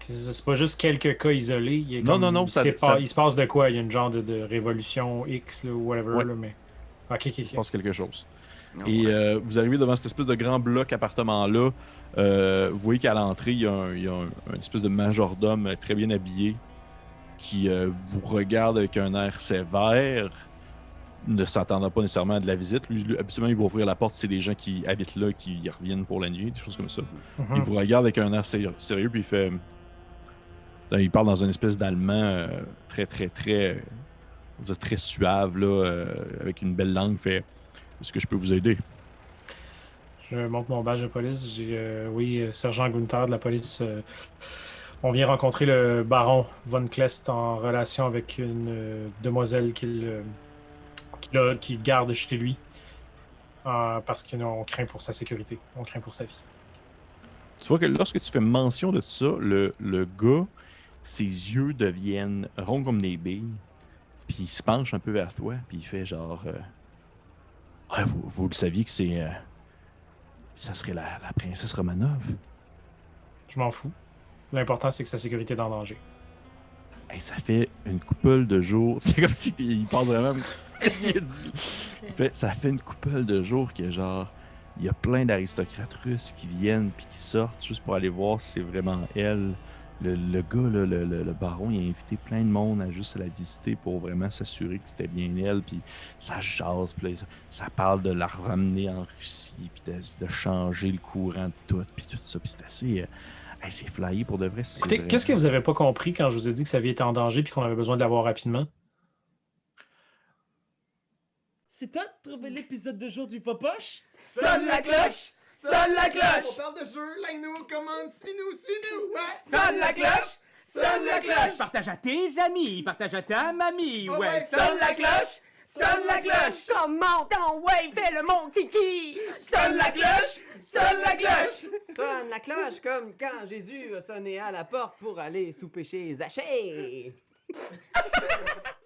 C'est pas juste quelques cas isolés. Il y a Non. il se passe de quoi? Il y a une genre de révolution X, là, ou whatever. Ouais. là, mais... Ok. Il se passe quelque chose. Non, Et ouais. vous arrivez devant cette espèce de grand bloc appartement-là. Vous voyez qu'à l'entrée, il y a une espèce de majordome très bien habillé qui vous regarde avec un air sévère. ne s'attendant pas nécessairement à de la visite. Lui, habituellement, il va ouvrir la porte si c'est des gens qui habitent là, qui y reviennent pour la nuit, des choses comme ça. Il vous regarde avec un air sérieux, puis il fait... Il parle dans une espèce d'allemand très suave, là, avec une belle langue. Fait, est-ce que je peux vous aider? Je monte mon badge de police. Je dis oui, sergent Gunther de la police. On vient rencontrer le baron Von Klest en relation avec une demoiselle qu'il garde chez lui. Parce qu'on craint pour sa sécurité. On craint pour sa vie. Tu vois que lorsque tu fais mention de ça, le gars, ses yeux deviennent ronds comme des billes, puis il se penche un peu vers toi, puis il fait genre... Ah, vous le saviez que c'est... ça serait la princesse Romanov? Je m'en fous. L'important, c'est que sa sécurité est en danger. Hey, ça fait une couple de jours... C'est comme si il parle vraiment... Ça fait une couple de jours que genre... Il y a plein d'aristocrates russes qui viennent puis qui sortent juste pour aller voir si c'est vraiment elle. Le gars, là, le baron, il a invité plein de monde à juste la visiter pour vraiment s'assurer que c'était bien elle. Puis ça jase, puis ça parle de la ramener en Russie, puis de changer le courant de tout, puis tout ça. Puis c'est assez... c'est flyé pour de vrai. Écoutez, qu'est-ce que vous avez pas compris quand je vous ai dit que sa vie était en danger puis qu'on avait besoin de l'avoir rapidement? C'est toi de trouver l'épisode de jour du Popoche? Sonne la cloche! Sonne la cloche! On parle de jeu, like-nous, commande, suis-nous, ouais! Sonne la cloche! Sonne la cloche! Partage à tes amis, partage à ta mamie, ouais! Sonne la cloche! Sonne la cloche! Comment ton ouais, fais le mon kiki! Sonne la cloche! Sonne la cloche! Sonne la cloche comme quand Jésus a sonné à la porte pour aller souper chez Zachée.